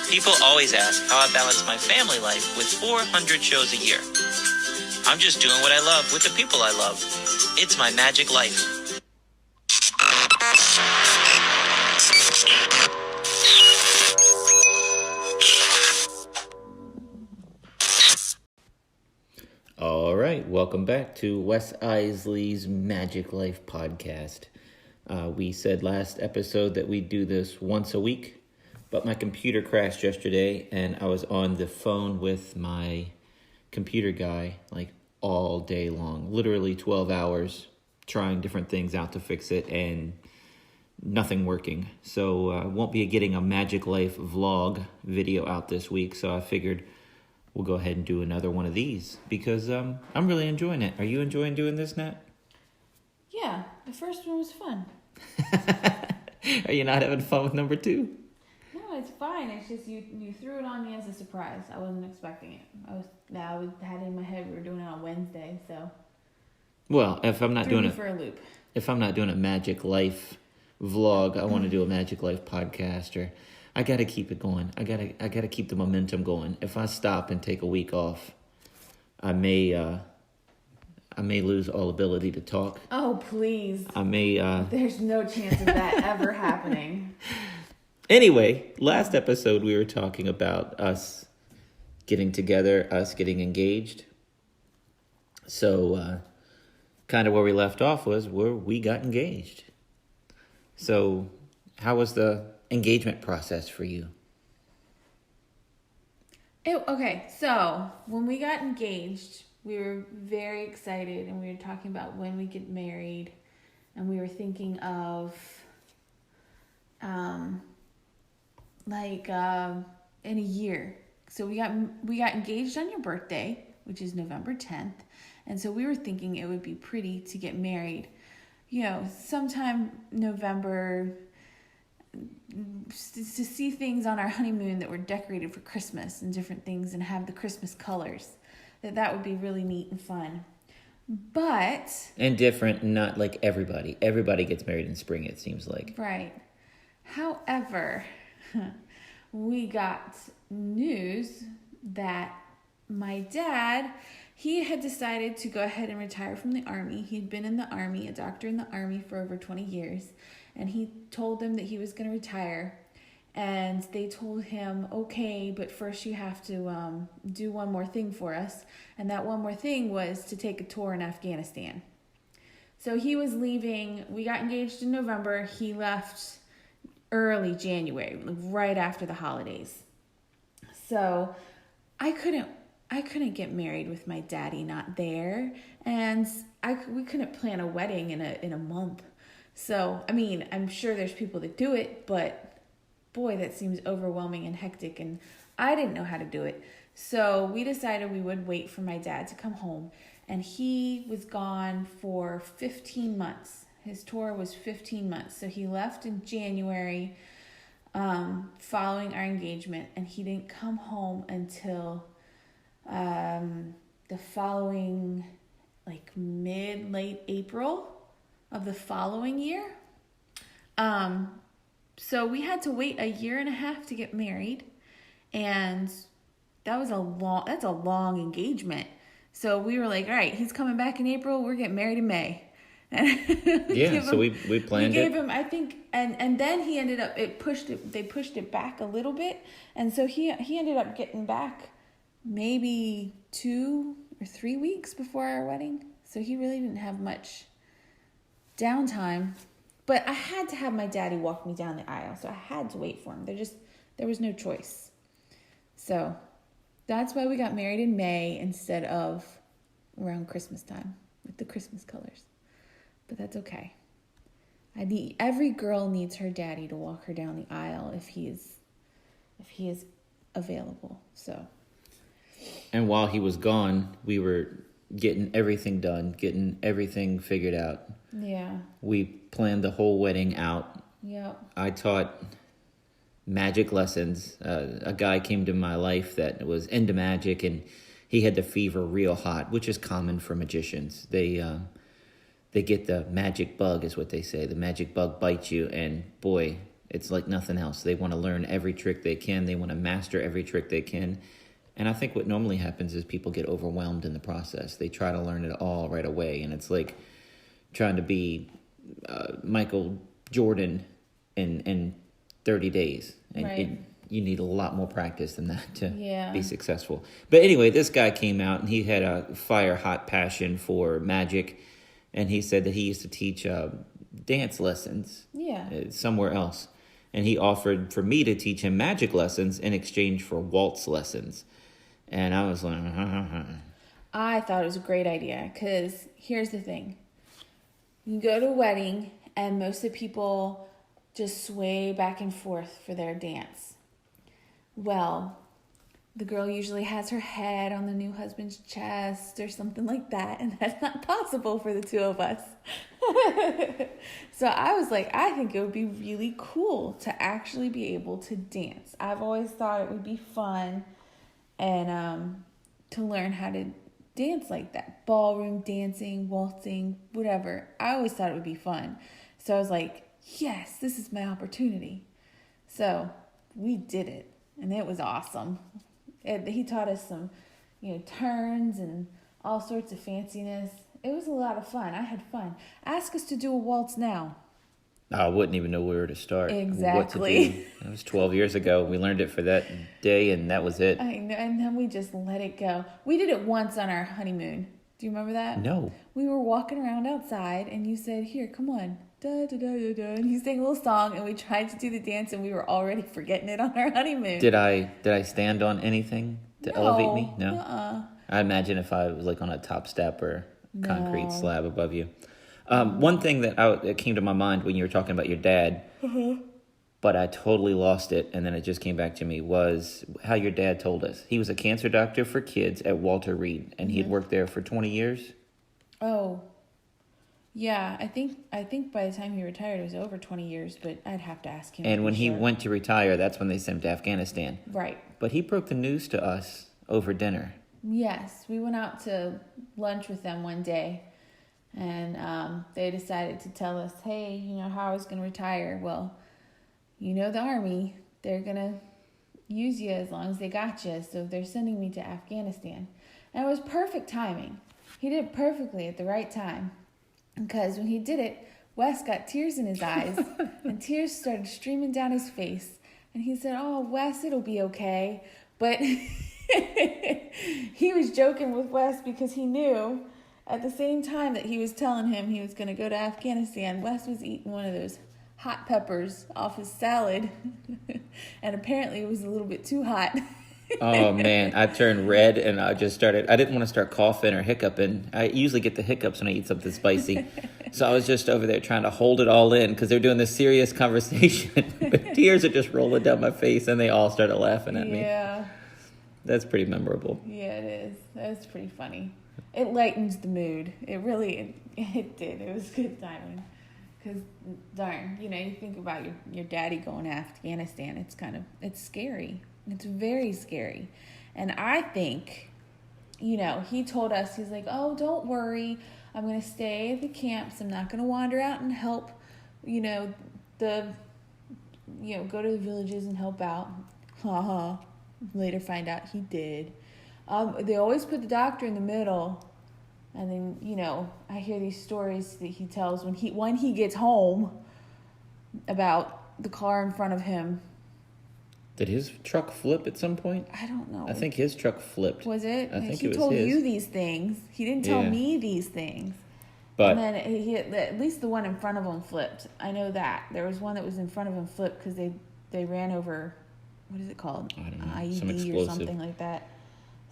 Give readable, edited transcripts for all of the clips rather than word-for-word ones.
People always ask how I balance my family life with 400 shows a year. I'm just doing what I love with the people I love. It's my magic life. All right, welcome back to Wes Iseli's Magiclife Podcast. We said last episode that we'd do this once a week, but my computer crashed yesterday, and I was on the phone with my computer guy like all day long, literally 12 hours, trying different things out to fix it, and nothing working. So I won't be getting a Magiclife vlog video out this week, so I figured we'll go ahead and do another one of these because I'm really enjoying it. Are you enjoying doing this, Nat? Yeah, the first one was fun. Are you not having fun with number 2? No, it's fine. It's just you threw it on me as a surprise. I wasn't expecting it. I had it in my head we were doing it on Wednesday, so. Well, if I'm not doing it for a loop. If I'm not doing a Magiclife vlog, I want to do a Magiclife podcast, or I got to keep it going. I got to keep the momentum going. If I stop and take a week off, I may lose all ability to talk. Oh, please. I may There's no chance of that ever happening. Anyway, last episode we were talking about us getting together, us getting engaged. So kind of where we left off was where we got engaged. So how was the engagement process for you? Okay, so when we got engaged, we were very excited, and we were talking about when we get married, and we were thinking of in a year. So we got engaged on your birthday, which is November 10th, and so we were thinking it would be pretty to get married, sometime November, to see things on our honeymoon that were decorated for Christmas and different things and have the Christmas colors. That would be really neat and fun. And different, not like everybody. Everybody gets married in spring, it seems like. Right. However, we got news that my dad, he had decided to go ahead and retire from the Army. He'd been in the Army, a doctor in the Army for over 20 years. And he told them that he was going to retire. And they told him, okay, but first you have to do one more thing for us. And that one more thing was to take a tour in Afghanistan. So he was leaving. We got engaged in November. He left early January, right after the holidays. So I couldn't get married with my daddy not there. And we couldn't plan a wedding in a month. So, I mean, I'm sure there's people that do it, but boy, that seems overwhelming and hectic, and I didn't know how to do it. So we decided we would wait for my dad to come home, and he was gone for 15 months. His tour was 15 months. So he left in January following our engagement, and he didn't come home until the following, late April of the following year. So we had to wait a year and a half to get married, and that's a long engagement. So we were like, all right, he's coming back in April, we're getting married in May. So we planned it. We gave him, I think, and then he ended up, they pushed it back a little bit, and so he ended up getting back maybe 2 or 3 weeks before our wedding. So he really didn't have much downtime, but I had to have my daddy walk me down the aisle, so I had to wait for him. There was no choice. So that's why we got married in May instead of around Christmas time with the Christmas colors. But that's okay. Every girl needs her daddy to walk her down the aisle if he is available. So. And while he was gone, we were getting everything done, getting everything figured out. Yeah. We planned the whole wedding out. Yep. I taught magic lessons. A guy came to my life that was into magic, and he had the fever real hot, which is common for magicians. They get the magic bug, is what they say. The magic bug bites you, and boy, It's like nothing else. They want to learn every trick they can. They want to master every trick they can. And I think what normally happens is people get overwhelmed in the process. They try to learn it all right away. And it's like trying to be Michael Jordan in 30 days. And Right. you need a lot more practice than that to Yeah. be successful. But anyway, this guy came out and he had a fire-hot passion for magic. And he said that he used to teach dance lessons somewhere else. And he offered for me to teach him magic lessons in exchange for waltz lessons. And I was like, I thought it was a great idea because here's the thing. You go to a wedding and most of the people just sway back and forth for their dance. Well, the girl usually has her head on the new husband's chest or something like that, and that's not possible for the two of us. So I was like, I think it would be really cool to actually be able to dance. I've always thought it would be fun and to learn how to dance like that. Ballroom dancing, waltzing, whatever. I always thought it would be fun. So I was like, yes, this is my opportunity. So we did it, and it was awesome. He taught us some, turns and all sorts of fanciness. It was a lot of fun. I had fun. Ask us to do a waltz now. I wouldn't even know where to start. Exactly. What to do. It was 12 years ago. We learned it for that day, and that was it. I know, and then we just let it go. We did it once on our honeymoon. Do you remember that? No. We were walking around outside, and you said, here, come on. Da, da, da, da, da. And you sang a little song, and we tried to do the dance, and we were already forgetting it on our honeymoon. Did I stand on anything to elevate me? No. I imagine if I was like on a top step or concrete slab above you. One thing that came to my mind when you were talking about your dad, but I totally lost it, and then it just came back to me, was how your dad told us. He was a cancer doctor for kids at Walter Reed, and he'd worked there for 20 years. Oh, yeah. I think by the time he retired, it was over 20 years, but I'd have to ask him. And when he sure. went to retire, that's when they sent him to Afghanistan. Right. But he broke the news to us over dinner. Yes, we went out to lunch with them one day, and they decided to tell us, hey, how I was going to retire. Well, the Army, they're going to use you as long as they got you, so they're sending me to Afghanistan. And it was perfect timing. He did it perfectly at the right time, because when he did it, Wes got tears in his eyes, and tears started streaming down his face, and he said, oh, Wes, it'll be okay. But he was joking with Wes because he knew at the same time that he was telling him he was going to go to Afghanistan, Wes was eating one of those hot peppers off his salad, and apparently it was a little bit too hot. Oh, man, I turned red, and I didn't want to start coughing or hiccuping. I usually get the hiccups when I eat something spicy. So I was just over there trying to hold it all in because they're doing this serious conversation. But tears are just rolling down my face, and they all started laughing at me. Yeah. That's pretty memorable. Yeah, it is. That's pretty funny. It lightens the mood. It really, it did. It was good timing. Because, darn, you think about your daddy going to Afghanistan. It's scary. It's very scary. And I think, he told us, he's like, oh, don't worry. I'm going to stay at the camps. I'm not going to wander out and help, go to the villages and help out. Ha. Later find out he did. They always put the doctor in the middle. And then, I hear these stories that he tells when he gets home about the car in front of him. Did his truck flip at some point? I don't know. I think his truck flipped. Was it? I think he it was told his. you these things. He didn't tell me these things. But and then at least the one in front of him flipped. I know that. There was one that was in front of him flipped because they ran over, what is it called? I don't know. IED Some or explosive. something like that.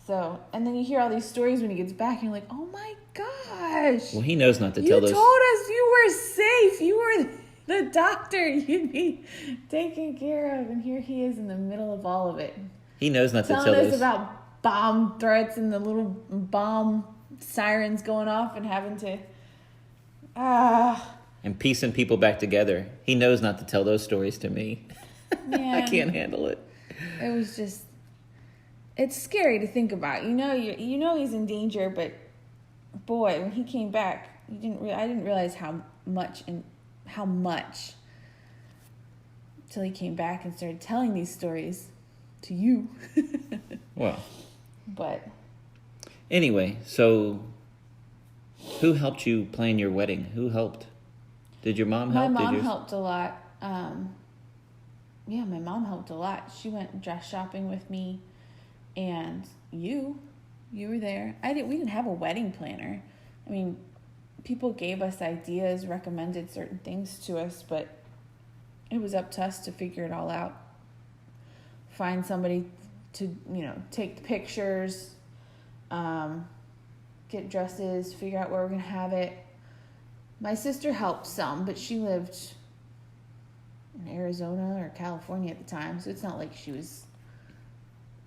So, and then you hear all these stories when he gets back and you're like, oh my gosh. Well, he knows not to tell those. You told us you were safe. You were the doctor you'd be taken care of. And here he is in the middle of all of it. He knows not to tell Telling us those. about bomb threats and the little bomb sirens going off and having to... And piecing people back together. He knows not to tell those stories to me. Man, I can't handle it. It was just... It's scary to think about. You know he's in danger, but boy, when he came back, I didn't realize how much till he came back and started telling these stories to you. Well. But Anyway, so who helped you plan your wedding? Who helped? Did your mom help? My mom helped a lot. Yeah, my mom helped a lot. She went dress shopping with me, and you were there. We didn't have a wedding planner. I mean, people gave us ideas, recommended certain things to us, but it was up to us to figure it all out. Find somebody to, take the pictures, get dresses, figure out where we're going to have it. My sister helped some, but she lived in Arizona or California at the time, so it's not like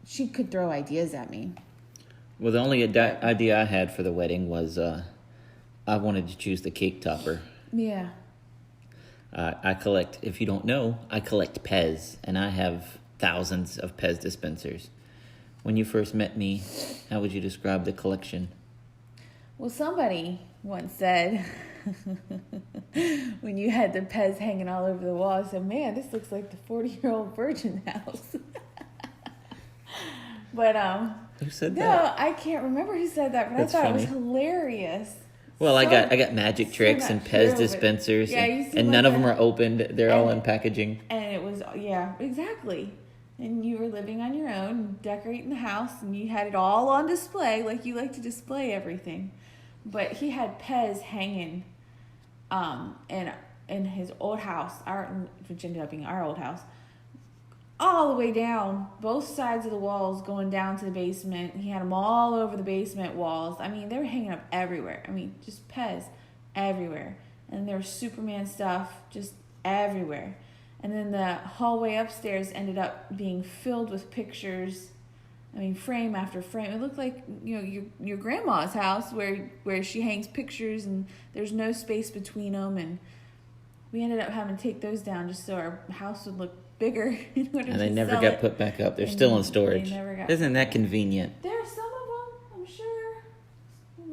she could throw ideas at me. Well, the only idea I had for the wedding was I wanted to choose the cake topper. Yeah. If you don't know, I collect Pez, and I have thousands of Pez dispensers. When you first met me, how would you describe the collection? Well, somebody once said, when you had the Pez hanging all over the wall, I said, man, this looks like the 40-year-old virgin house. But, who said that? No, I can't remember who said that, but That's I thought funny. it was hilarious. Well, So- I got magic tricks and Pez true, dispensers, yeah, you seem and like none of them a- are opened. They're all in packaging. And it was, yeah, exactly. And you were living on your own, decorating the house, and you had it all on display, like you like to display everything. But he had Pez hanging in his old house, which ended up being our old house, all the way down, both sides of the walls going down to the basement. He had them all over the basement walls. I mean, they were hanging up everywhere. I mean, just Pez everywhere. And there was Superman stuff just everywhere. And then the hallway upstairs ended up being filled with pictures. I mean, frame after frame. It looked like, your grandma's house where she hangs pictures and there's no space between them. And we ended up having to take those down just so our house would look bigger in order And they to never sell got it. put back up. They're And still in storage. they never got Isn't that put back up. convenient? There are some of them, I'm sure,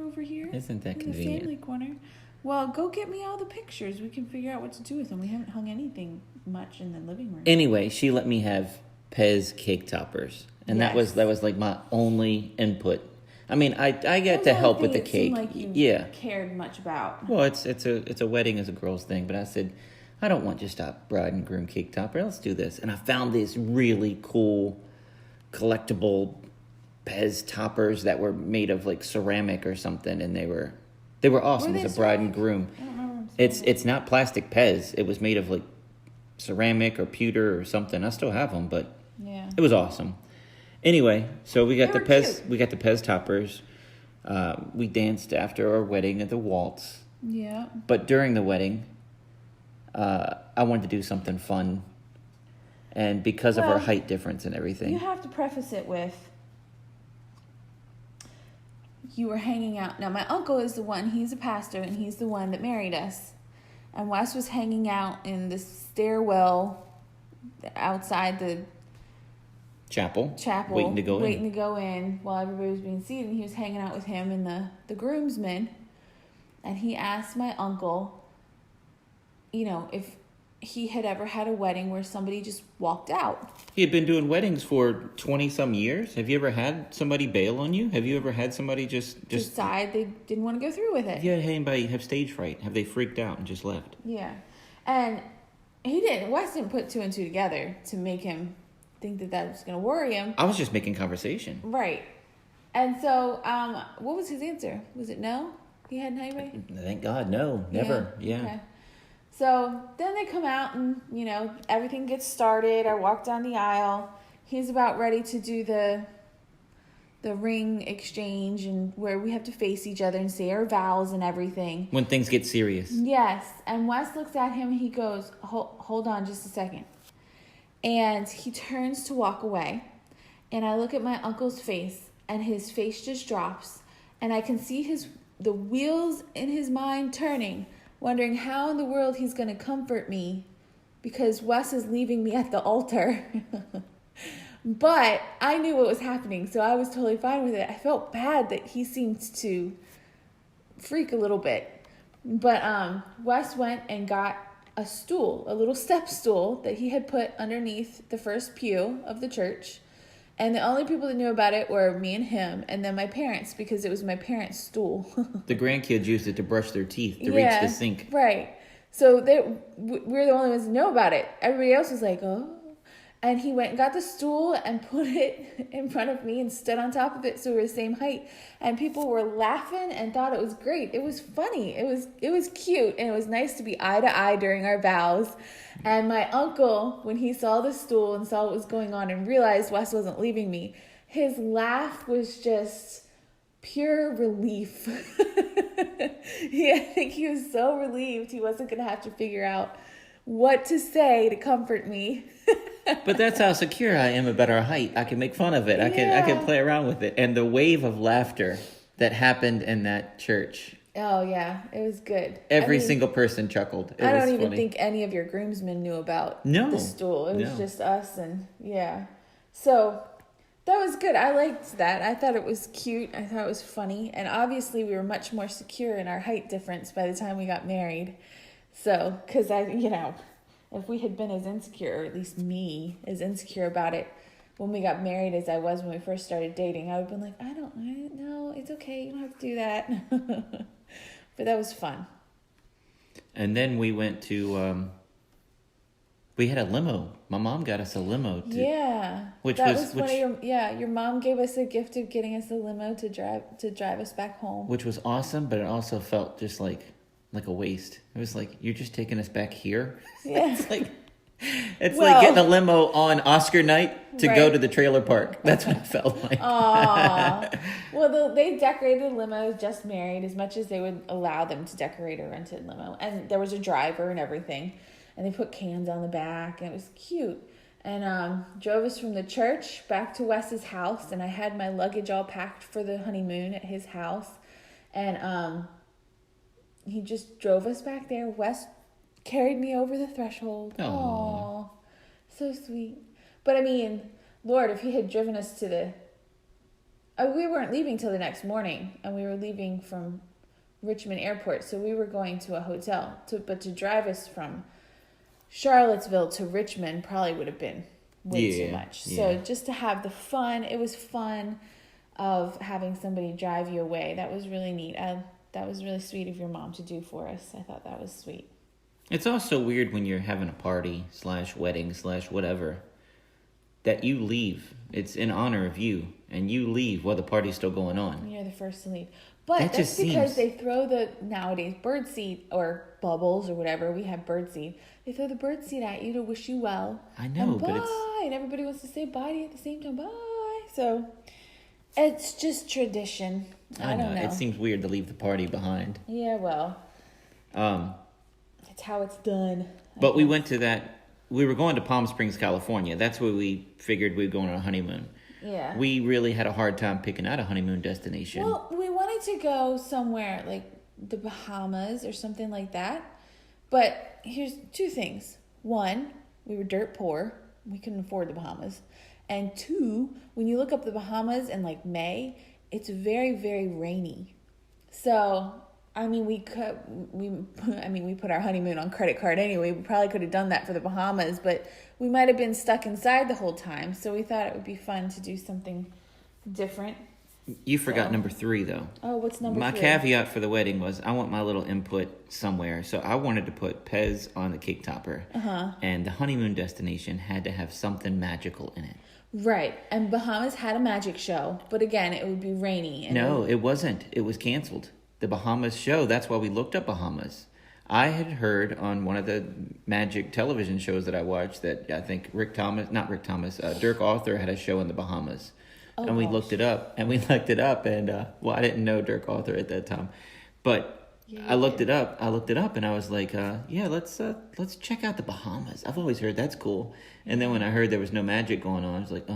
over here. Isn't that in convenient? the family corner. Well, go get me all the pictures. We can figure out what to do with them. We haven't hung anything much in the living room. Anyway, she let me have Pez cake toppers, and Yes. that was like my only input. I mean, I That get was to the help only with the thing it seemed cake. like you Yeah. cared much about. Well, it's a wedding as a girl's thing, but I said I don't want just a bride and groom cake topper. Let's do this, and I found these really cool collectible Pez toppers that were made of like ceramic or something, and they were awesome Were they as a bride and ceramic? groom. I don't remember them saying It's not plastic Pez. It was made of like ceramic or pewter or something. I still have them, but that. Yeah. it was awesome. Anyway, so we got They the were Pez. cute. We got the Pez toppers. We danced after our wedding at the waltz. Yeah. But during the wedding, I wanted to do something fun, and because of our Well, height difference and everything, You have to preface it with, you were hanging out. Now, my uncle is the one, he's a pastor, and he's the one that married us. And Wes was hanging out in the stairwell outside the chapel, chapel, waiting to go in. in while everybody was being seated. And he was hanging out with him and the groomsmen. And he asked my uncle, if he had ever had a wedding where somebody just walked out. He had been doing weddings for 20-some years. Have you ever had somebody bail on you? Have you ever had somebody just Decide they didn't want to go through with it. Have you had anybody have stage fright? Have they freaked out and just left? Yeah. And he didn't. Wes didn't put two and two together to make him think that was going to worry him. I was just making conversation. Right. And so, what was his answer? Was it no? He hadn't had anybody? Thank God, no, never. Yeah. Okay. So then they come out and, everything gets started. I walk down the aisle. He's about ready to do the ring exchange and where we have to face each other and say our vows and everything. When things get serious. Yes. And Wes looks at him and he goes, hold on just a second. And he turns to walk away. And I look at my uncle's face and his face just drops. And I can see the wheels in his mind turning, wondering how in the world he's going to comfort me because Wes is leaving me at the altar. But I knew what was happening, so I was totally fine with it. I felt bad that he seemed to freak a little bit. But Wes went and got a stool, a little step stool that he had put underneath the first pew of the church. And the only people that knew about it were me and him, and then my parents, because it was my parents' stool. The grandkids used it to brush their teeth, to reach the sink. Right. So we're the only ones that know about it. Everybody else was like, oh. And he went and got the stool and put it in front of me and stood on top of it so we were the same height. And people were laughing and thought it was great. It was funny. It was cute, and it was nice to be eye to eye during our vows. And my uncle, when he saw the stool and saw what was going on and realized Wes wasn't leaving me, his laugh was just pure relief. I think he was so relieved he wasn't going to have to figure out what to say to comfort me. But that's how secure I am about our height. I can make fun of it. I can play around with it. And the wave of laughter that happened in that church. Oh, yeah. It was good. Every single person chuckled. I don't even think any of your groomsmen knew about the stool. It was just us, and yeah. So that was good. I liked that. I thought it was cute. I thought it was funny. And obviously we were much more secure in our height difference by the time we got married. So, because if we had been as insecure, or at least me, as insecure about it when we got married as I was when we first started dating, I would have been like, no, it's okay. You don't have to do that. But that was fun. And then we went to, we had a limo. My mom got us a limo. Your mom gave us a gift of getting us a limo to drive us back home. Which was awesome, but it also felt just like a waste. It was like, you're just taking us back here? Yeah. It's like getting a limo on Oscar night to go to the trailer park. That's what it felt like. Aww. Well, they decorated the limo just married as much as they would allow them to decorate a rented limo. And there was a driver and everything. And they put cans on the back, and it was cute. And drove us from the church back to Wes's house. And I had my luggage all packed for the honeymoon at his house. And he just drove us back there. Wes carried me over the threshold. Aww. So sweet. But I mean, Lord, if he had driven us to we weren't leaving till the next morning, and we were leaving from Richmond Airport, so we were going to a hotel. But to drive us from Charlottesville to Richmond probably would have been way too much. So just to have the fun, it was fun of having somebody drive you away. That was really neat. That was really sweet of your mom to do for us. I thought that was sweet. It's also weird when you're having a party / wedding / whatever, that you leave. It's in honor of you, and you leave while the party's still going on. You're the first to leave. But that's because they throw nowadays birdseed or bubbles or whatever. We have birdseed. They throw the birdseed at you to wish you well. I know, but and everybody wants to say bye at the same time. Bye. So it's just tradition. I don't know. It seems weird to leave the party behind. Yeah, well. It's how it's done. But we went to that. We were going to Palm Springs, California. That's where we figured we'd go on a honeymoon. Yeah. We really had a hard time picking out a honeymoon destination. Well, we wanted to go somewhere like the Bahamas or something like that. But here's two things. One, we were dirt poor. We couldn't afford the Bahamas. And two, when you look up the Bahamas in like May, it's very, very rainy. So, I mean, we put our honeymoon on credit card anyway. We probably could have done that for the Bahamas, but we might have been stuck inside the whole time. So we thought it would be fun to do something different. You forgot number 3, though. Oh, what's number 3? My caveat for the wedding was I want my little input somewhere. So I wanted to put Pez on the cake topper. And the honeymoon destination had to have something magical in it. Right. And Bahamas had a magic show. But again, it would be rainy. No, it wasn't. It was canceled. The Bahamas show. That's why we looked up Bahamas. I had heard on one of the magic television shows that I watched that I think Dirk Arthur had a show in the Bahamas. Oh, and we looked it up, and I didn't know Dirk Arthur at that time, but I looked it up, and I was like, let's check out the Bahamas. I've always heard that's cool. And then when I heard there was no magic going on, I was like,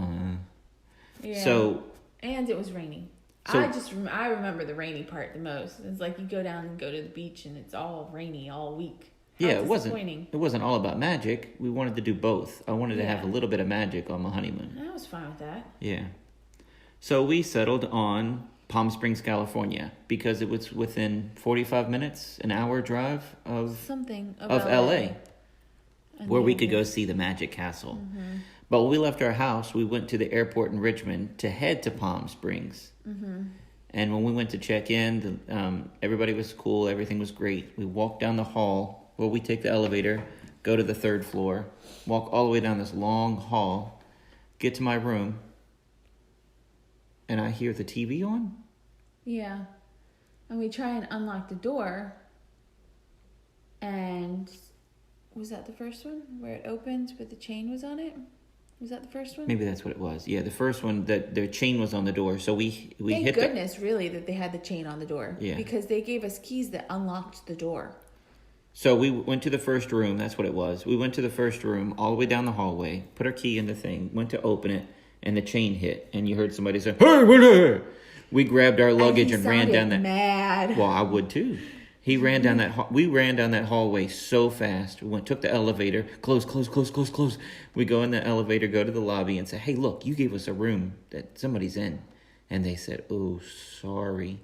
Yeah. So. And it was raining. So, I remember the rainy part the most. It's like you go down and go to the beach, and it's all rainy all week. It wasn't all about magic. We wanted to do both. I wanted to have a little bit of magic on my honeymoon. I was fine with that. Yeah. So we settled on Palm Springs, California, because it was within 45 minutes, an hour drive of something of LA, where we could go see the Magic Castle. Mm-hmm. But when we left our house, we went to the airport in Richmond to head to Palm Springs. Mm-hmm. And when we went to check in, everybody was cool. Everything was great. We walked down the hall. Well, we take the elevator, go to the 3rd floor, walk all the way down this long hall, get to my room, and I hear the TV on. Yeah. And we try and unlock the door. And was that the first one? Where it opens but the chain was on it? Was that the first one? Maybe that's what it was. Yeah, the first one, that their chain was on the door. So we Thank hit goodness, really, that they had the chain on the door. Yeah. Because they gave us keys that unlocked the door. So we went to the first room. That's what it was. We went to the first room all the way down the hallway, put our key in the thing, went to open it, and the chain hit. And you heard somebody say, "Hey, wait there!" We grabbed our luggage and ran down that. Mad. Well, I would too. He ran down that. We ran down that hallway so fast. We took the elevator. Close. We go in the elevator, go to the lobby, and say, "Hey, look, you gave us a room that somebody's in," and they said, "Oh, sorry.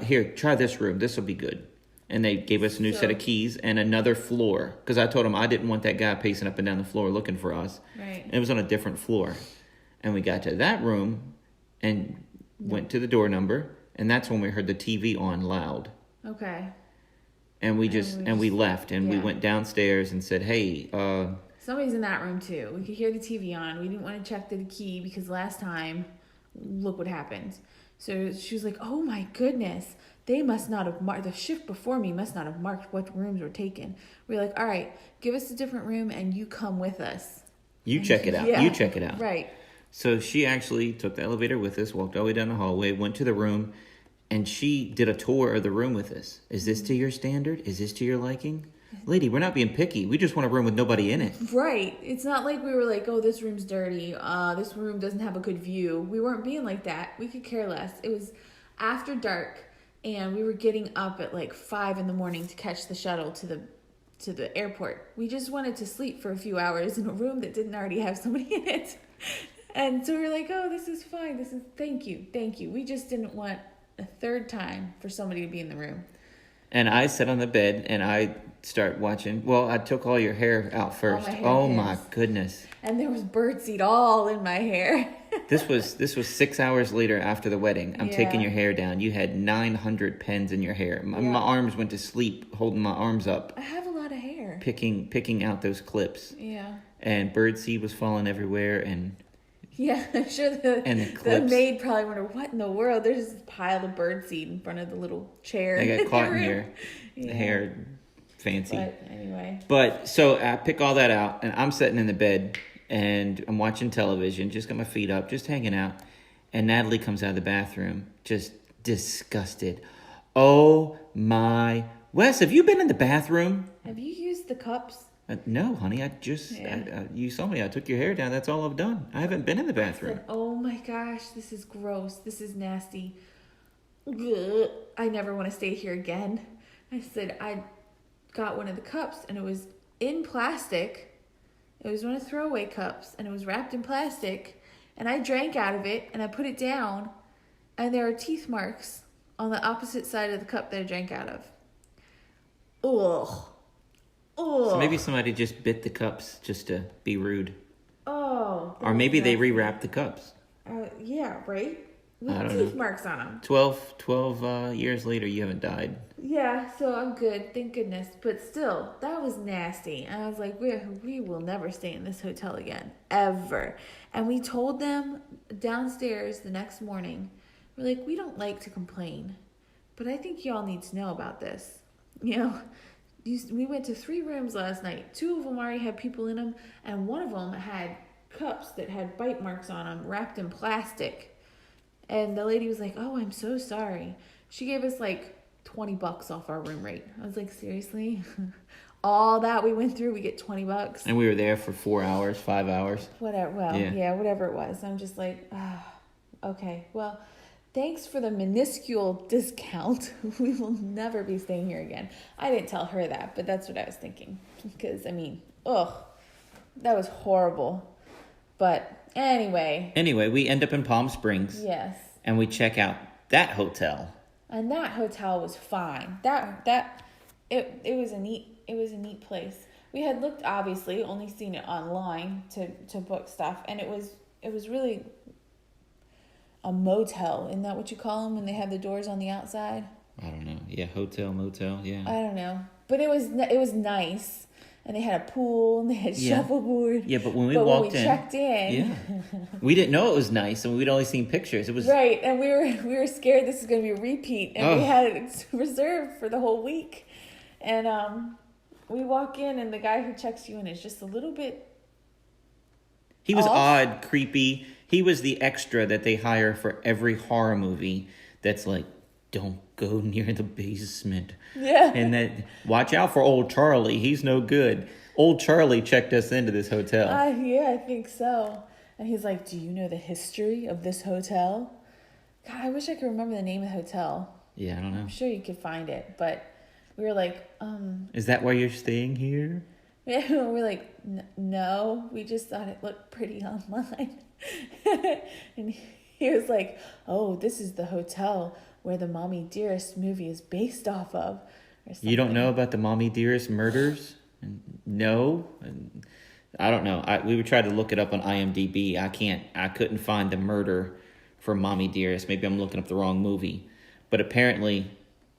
Here, try this room. This will be good." And they gave us a new set of keys and another floor, because I told them I didn't want that guy pacing up and down the floor looking for us. Right. And it was on a different floor, and we got to that room, and went to the door number, and that's when we heard the TV on loud. Okay. And we left, and we went downstairs and said, "Hey, somebody's in that room too." We could hear the TV on. We didn't want to check the key because last time, look what happened. So she was like, "Oh my goodness, they must not have marked, the shift before me must not have marked what rooms were taken." We're like, "All right, give us a different room and you come with us. Check it out. Yeah, you check it out." Right. So she actually took the elevator with us, walked all the way down the hallway, went to the room, and she did a tour of the room with us. "Is this to your standard? Is this to your liking?" "Lady, we're not being picky. We just want a room with nobody in it." Right. It's not like we were like, "Oh, this room's dirty. This room doesn't have a good view." We weren't being like that. We could care less. It was after dark, and we were getting up at like 5 a.m. to catch the shuttle to the airport. We just wanted to sleep for a few hours in a room that didn't already have somebody in it. And so we were like, "Oh, this is fine. Thank you. We just didn't want a third time for somebody to be in the room." And I sat on the bed and I start watching. Well, I took all your hair out first. Oh my goodness. And there was birdseed all in my hair. This was 6 hours later after the wedding. I'm taking your hair down. You had 900 pens in your hair. My arms went to sleep holding my arms up. I have a lot of hair. Picking out those clips. Yeah. And birdseed was falling everywhere, and yeah, I'm sure the maid probably wondered, "What in the world?" There's this pile of birdseed in front of the little chair. They got caught in your hair. Fancy. But anyway. But so I pick all that out, and I'm sitting in the bed, and I'm watching television, just got my feet up, just hanging out. And Natalie comes out of the bathroom, just disgusted. "Oh my, Wes, have you been in the bathroom?" Have you used the cups? No, honey, you saw me. I took your hair down. That's all I've done. I haven't been in the bathroom. I said, "Oh my gosh, this is gross. This is nasty. Ugh, I never want to stay here again." I said, "I got one of the cups and it was in plastic. It was one of the throwaway cups and it was wrapped in plastic. And I drank out of it and I put it down and there are teeth marks on the opposite side of the cup that I drank out of. Ugh. So maybe somebody just bit the cups just to be rude. Oh. Or maybe they rewrapped the cups. Yeah, right? I With don't teeth know. marks on them. 12 years later, you haven't died. Yeah, so I'm good, thank goodness. But still, that was nasty. And I was like, we will never stay in this hotel again, ever. And we told them downstairs the next morning, we're like, "We don't like to complain, but I think y'all need to know about this. You know, we went to 3 rooms last night. 2 of them already had people in them, and one of them had cups that had bite marks on them wrapped in plastic." And the lady was like, "Oh, I'm so sorry." She gave us like $20 off our room rate. I was like, seriously? All that we went through, we get $20? And we were there for 4 hours, 5 hours. Whatever. Well, yeah, whatever it was. I'm just like, okay. Well, thanks for the minuscule discount. We will never be staying here again. I didn't tell her that, but that's what I was thinking. Because, I mean, that was horrible. But anyway. Anyway, we end up in Palm Springs. Yes. And we check out that hotel. And that hotel was fine. It was a neat place. We had looked, obviously, only seen it online to book stuff, and it was really a motel. Isn't that what you call them when they have the doors on the outside? I don't know. Yeah, hotel, motel, yeah. I don't know. But it was nice. And they had a pool, and they had shuffleboard. Yeah, but when we checked in, yeah, we didn't know it was nice, and we'd only seen pictures. It was right, and we were scared this was going to be a repeat, and we had it reserved for the whole week. And we walk in, and the guy who checks you in is just a little bit. He was off. Odd, creepy. He was the extra that they hire for every horror movie. That's like, don't go near the basement. Yeah. And that, watch out for old Charlie. He's no good. Old Charlie checked us into this hotel. Yeah, I think so. And he's like, do you know the history of this hotel? God, I wish I could remember the name of the hotel. Yeah, I don't know. I'm sure you could find it. But we were like, Is that why you're staying here? Yeah, we're like, no, we just thought it looked pretty online. And he was like, oh, this is the hotel where the Mommy Dearest movie is based off of. Or something. You don't know about the Mommy Dearest murders? No? I don't know. We would try to look it up on IMDb. I couldn't find the murder for Mommy Dearest. Maybe I'm looking up the wrong movie. But apparently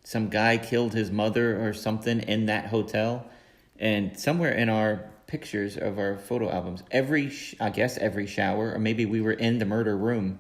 some guy killed his mother or something in that hotel. And somewhere in our pictures of our photo albums, every shower, or maybe we were in the murder room,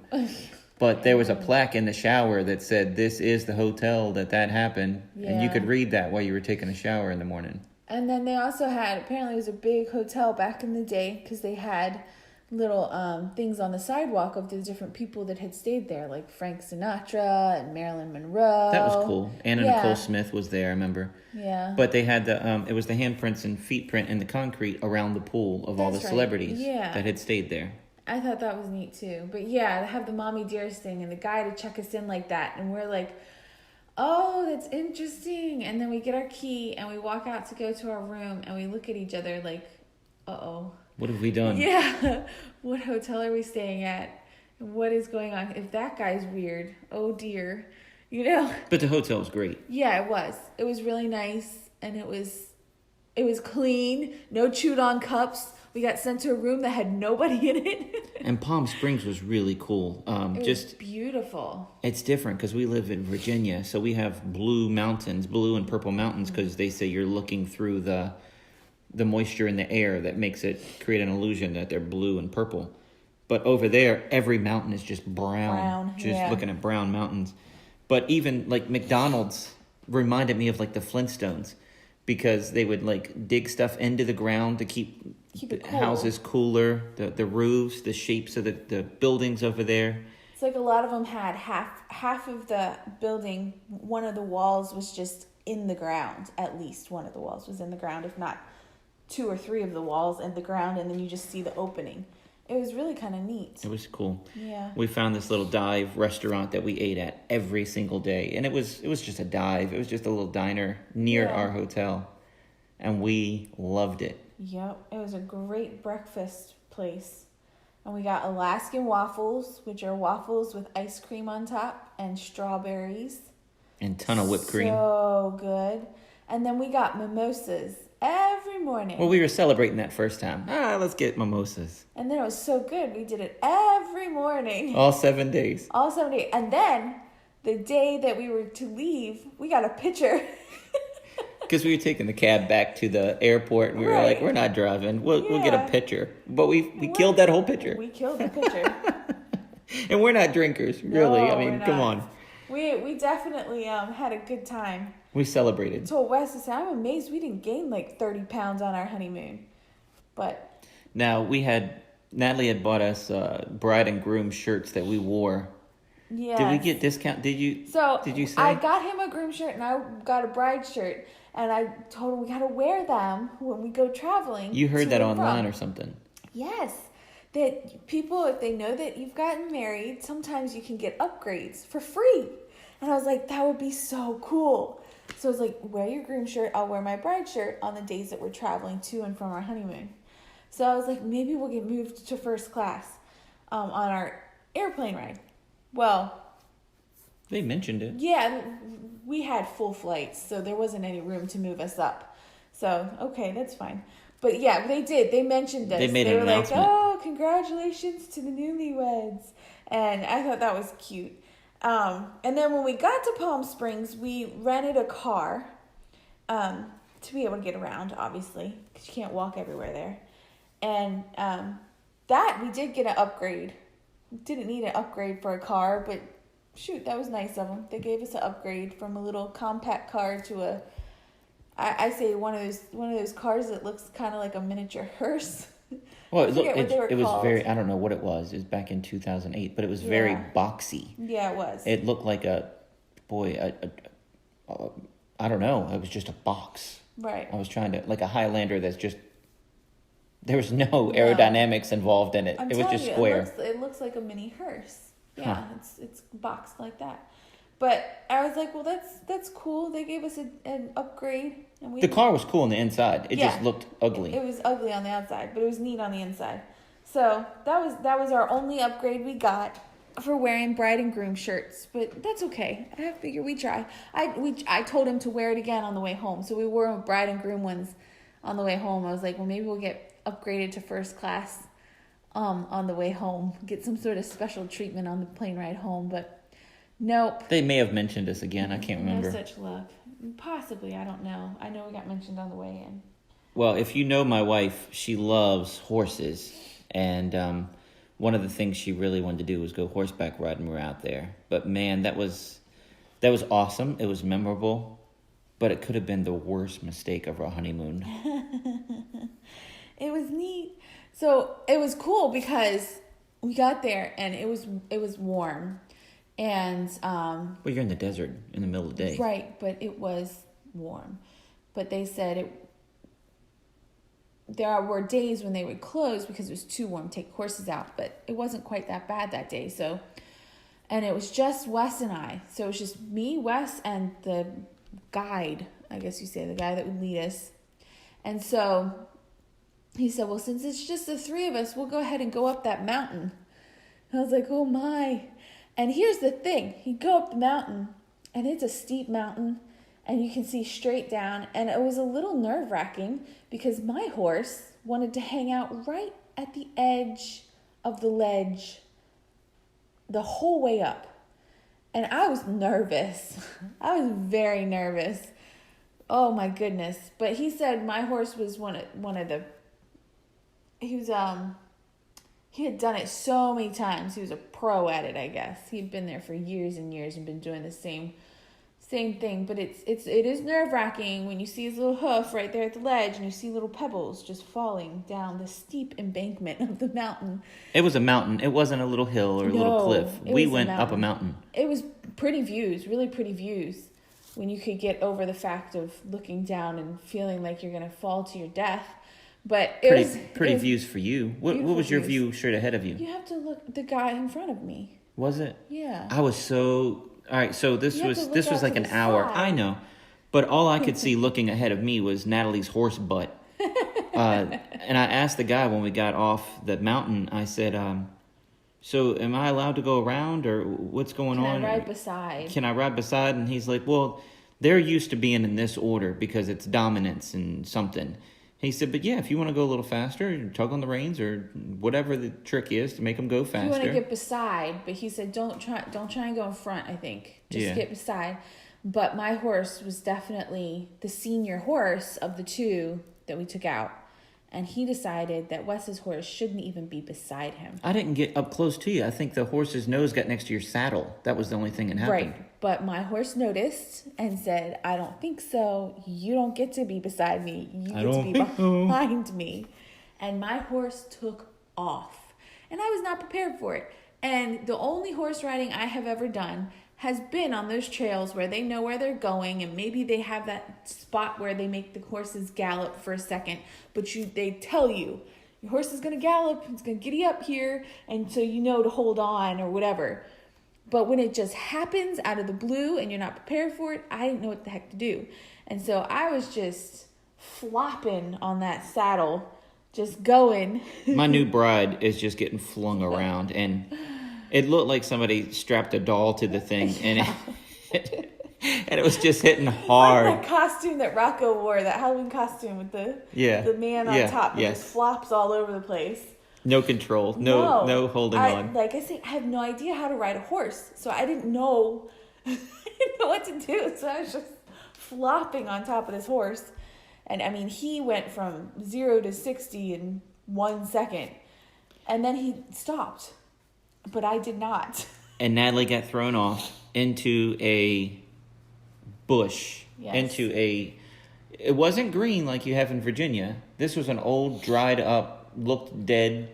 but there was a plaque in the shower that said, this is the hotel that happened. Yeah. And you could read that while you were taking a shower in the morning. And then they also had, apparently it was a big hotel back in the day, because they had little things on the sidewalk of the different people that had stayed there, like Frank Sinatra and Marilyn Monroe. That was cool. Anna Nicole Smith was there, I remember. Yeah. But they had it was the handprints and feet print in the concrete around the pool of all the celebrities that had stayed there. I thought that was neat too. But yeah, they have the Mommy Dearest thing and the guy to check us in like that. And we're like, oh, that's interesting. And then we get our key and we walk out to go to our room and we look at each other like, uh-oh. What have we done? Yeah. What hotel are we staying at? What is going on? If that guy's weird, oh dear. You know? But the hotel was great. Yeah, it was. It was really nice. And it was clean. No chewed on cups. We got sent to a room that had nobody in it. And Palm Springs was really cool. It was beautiful. It's different because we live in Virginia. So we have blue and purple mountains because they say you're looking through the moisture in the air that makes it create an illusion that they're blue and purple. But over there, every mountain is just brown. Looking at brown mountains. But even like McDonald's reminded me of like the Flintstones because they would like dig stuff into the ground to keep it cool. Houses cooler, the roofs, the shapes of the buildings over there. It's like a lot of them had half of the building, one of the walls was just in the ground. At least one of the walls was in the ground, if not 2 or 3 of the walls in the ground, and then you just see the opening. It was really kind of neat. It was cool. Yeah. We found this little dive restaurant that we ate at every single day, and it was just a dive. It was just a little diner near our hotel, and we loved it. Yep, it was a great breakfast place. And we got Alaskan waffles, which are waffles with ice cream on top and strawberries. And a ton of whipped cream. So good. And then we got mimosas every morning. Well, we were celebrating that first time. Let's get mimosas. And then it was so good. We did it every morning. All 7 days. All 7 days. And then the day that we were to leave, we got a pitcher. Because we were taking the cab back to the airport, and we were like, we're not driving. We'll get a pitcher. But we killed that whole pitcher. We killed the pitcher. And we're not drinkers, really. No, I mean, come on. We definitely had a good time. We celebrated. I told Wes, I'm amazed we didn't gain like 30 pounds on our honeymoon. But now, Natalie had bought us bride and groom shirts that we wore. Yeah. Did we get discount? Did you say? I got him a groom shirt and I got a bride shirt. And I told him we got to wear them when we go traveling. You heard that online or something? Yes. That people, if they know that you've gotten married, sometimes you can get upgrades for free. And I was like, that would be so cool. So I was like, wear your groom shirt. I'll wear my bride shirt on the days that we're traveling to and from our honeymoon. So I was like, maybe we'll get moved to first class on our airplane ride. Well, They mentioned it. Yeah, we had full flights, so there wasn't any room to move us up. So, okay, that's fine. But yeah, they did. They mentioned us. They made an were announcement. like, oh, congratulations to the newlyweds. And I thought that was cute. And then when we got to Palm Springs, we rented a car to be able to get around, obviously, because you can't walk everywhere there. And that, we did get an upgrade. Didn't need an upgrade for a car, but shoot, that was nice of them. They gave us an upgrade from a little compact car to I say one of those cars that looks kind of like a miniature hearse. Well, it was called. very, I don't know what it was. It was back in 2008, but it was very boxy. Yeah, it was. It looked like I don't know. It was just a box. Right. I was trying to, like a Highlander that's just, there was no aerodynamics involved in it. It was just square. It looks like a mini hearse. Yeah, it's boxed like that. But I was like, well, that's cool. They gave us an upgrade. And the car was cool on the inside. It just looked ugly. It was ugly on the outside, but it was neat on the inside. So that was our only upgrade we got for wearing bride and groom shirts. But that's okay. I figure we try. I told him to wear it again on the way home. So we wore bride and groom ones on the way home. I was like, well, maybe we'll get upgraded to first class on the way home. Get some sort of special treatment on the plane ride home, but nope. They may have mentioned us again. I can't remember. No such luck. Possibly. I don't know. I know we got mentioned on the way in. Well, if you know my wife, she loves horses. And one of the things she really wanted to do was go horseback riding when we were out there. But man, that was awesome. It was memorable. But it could have been the worst mistake of our honeymoon. It was neat. So it was cool because we got there and it was warm. And well, you're in the desert in the middle of the day. Right, but it was warm. But they said there were days when they would close because it was too warm to take horses out, but it wasn't quite that bad that day. So, and it was just Wes and I. So it was just me, Wes, and the guide, I guess you say, the guy that would lead us. And so he said, well, since it's just the three of us, we'll go ahead and go up that mountain. And I was like, oh my. And here's the thing. You go up the mountain, and it's a steep mountain, and you can see straight down. And it was a little nerve-wracking because my horse wanted to hang out right at the edge of the ledge the whole way up. And I was nervous. I was very nervous. Oh, my goodness. But he said my horse was one of the... He had done it so many times. He was a pro at it, I guess. He'd been there for years and years and been doing the same thing. But it is nerve-wracking when you see his little hoof right there at the ledge and you see little pebbles just falling down the steep embankment of the mountain. It was a mountain. It wasn't a little hill or a little cliff. We went up a mountain. It was pretty views, really pretty views, when you could get over the fact of looking down and feeling like you're going to fall to your death. But pretty views for you. What was your view straight ahead of you? You have to look at the guy in front of me. Was it? Yeah. I was so... All right, so this was like an hour. Side. I know. But all I could see looking ahead of me was Natalie's horse butt. And I asked the guy when we got off the mountain, I said, so am I allowed to go around or what's going on? Can I ride beside? Can I ride beside? And he's like, well, they're used to being in this order because it's dominance and something. He said, but yeah, if you want to go a little faster, tug on the reins or whatever the trick is to make them go faster. You want to get beside, but he said, don't try and go in front, I think. Just get beside. But my horse was definitely the senior horse of the two that we took out. And he decided that Wes's horse shouldn't even be beside him. I didn't get up close to you. I think the horse's nose got next to your saddle. That was the only thing that happened. Right. But my horse noticed and said, I don't think so. You don't get to be beside me. You get to be behind me. And my horse took off. And I was not prepared for it. And the only horse riding I have ever done has been on those trails where they know where they're going and maybe they have that spot where they make the horses gallop for a second, but they tell you your horse is going to gallop, it's going to giddy up here, and so you know to hold on or whatever. But when it just happens out of the blue and you're not prepared for it, I didn't know what the heck to do. And so I was just flopping on that saddle, just going. My new bride is just getting flung around, and It looked like somebody strapped a doll to the thing, and it was just hitting hard. Like that costume that Rocco wore, that Halloween costume with the man on top that just flops all over the place. No control, no holding on. Like I say, I have no idea how to ride a horse, so I didn't know, what to do. So I was just flopping on top of this horse, and I mean, he went from 0 to 60 in 1 second, and then he stopped, but I did not. And Natalie got thrown off into a bush, it wasn't green like you have in Virginia. This was an old, dried up, looked dead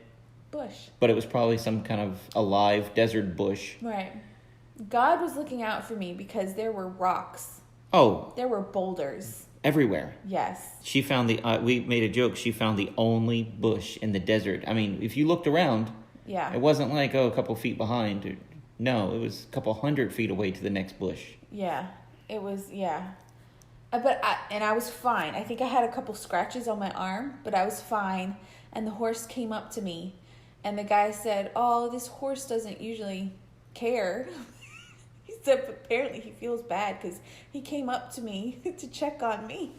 bush. But it was probably some kind of alive desert bush. Right. God was looking out for me because there were rocks. Oh. There were boulders. Everywhere. Yes. She found we made a joke, she found the only bush in the desert. I mean, if you looked around, it wasn't like, a couple feet behind. No, it was a couple 100 feet away to the next bush. Yeah. It was, But I was fine. I think I had a couple scratches on my arm, but I was fine. And the horse came up to me, and the guy said, "Oh, this horse doesn't usually care." He said, but apparently he feels bad because he came up to me to check on me.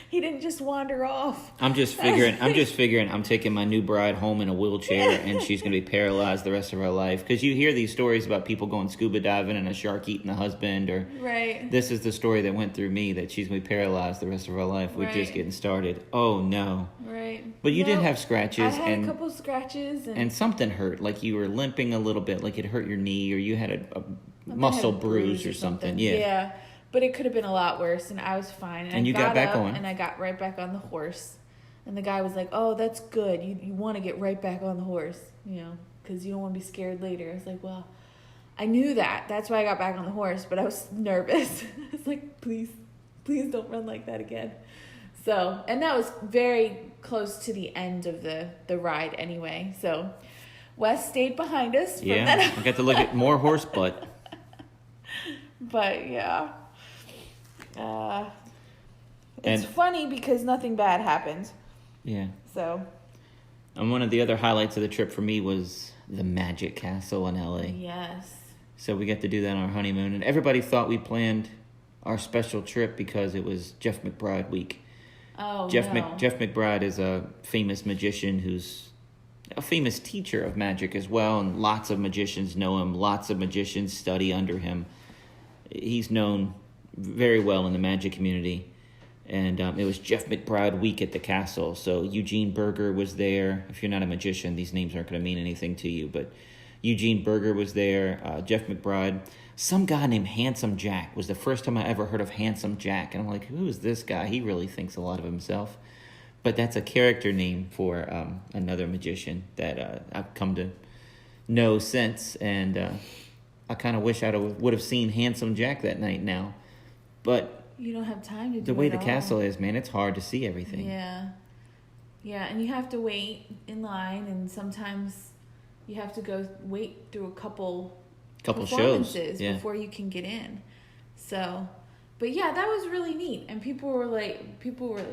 He didn't just wander off. I'm just figuring I'm taking my new bride home in a wheelchair and she's going to be paralyzed the rest of her life. Because you hear these stories about people going scuba diving and a shark eating the husband. Or right. This is the story that went through me, that she's going to be paralyzed the rest of her life. We're just getting started. Oh, no. Right. But you did have scratches. I had a couple scratches. And something hurt. Like you were limping a little bit. Like it hurt your knee, or you had a muscle bruise or something. Yeah. But it could have been a lot worse, and I was fine. And you got back on. And I got right back on the horse. And the guy was like, "Oh, that's good. You want to get right back on the horse, because you don't want to be scared later." I was like, "Well, I knew that. That's why I got back on the horse, but I was nervous." I was like, please don't run like that again. So, and that was very close to the end of the ride anyway. So, Wes stayed behind us. I got to look at more horse butt. But, it's funny because nothing bad happened. Yeah. So. And one of the other highlights of the trip for me was the Magic Castle in LA. Yes. So we got to do that on our honeymoon, and everybody thought we planned our special trip because it was Jeff McBride week. Oh, Jeff no. Jeff McBride is a famous magician who's a famous teacher of magic as well, and lots of magicians know him. Lots of magicians study under him. He's known very well in the magic community. And it was Jeff McBride week at the castle. So Eugene Berger was there. If you're not a magician, these names aren't going to mean anything to you. But Eugene Berger was there. Jeff McBride. Some guy named Handsome Jack was the first time I ever heard of Handsome Jack. And I'm like, who is this guy? He really thinks a lot of himself. But that's a character name for another magician that I've come to know since. And I kind of wish I would have seen Handsome Jack that night now. But you don't have time to do it. The way the castle is, man, it's hard to see everything. Yeah. Yeah, and you have to wait in line, and sometimes you have to wait through a couple performances shows before you can get in. So, but yeah, that was really neat. And people were like,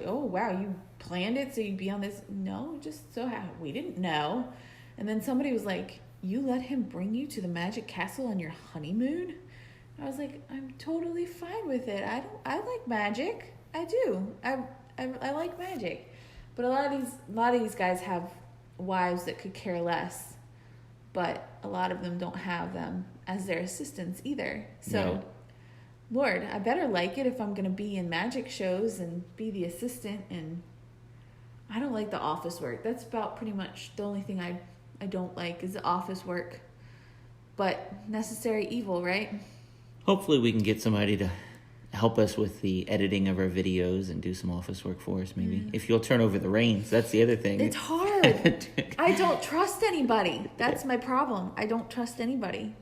"Oh, wow, you planned it so you'd be on this?" No, just so happened. We didn't know. And then somebody was like, "You let him bring you to the Magic Castle on your honeymoon?" I was like, I'm totally fine with it. I like magic. I do. I like magic. But a lot of these guys have wives that could care less. But a lot of them don't have them as their assistants either. So, yeah. Lord, I better like it if I'm going to be in magic shows and be the assistant. And I don't like the office work. That's about pretty much the only thing I don't like is the office work. But necessary evil, right? Hopefully we can get somebody to help us with the editing of our videos and do some office work for us, maybe. If you'll turn over the reins, that's the other thing. It's hard. I don't trust anybody. That's my problem. I don't trust anybody.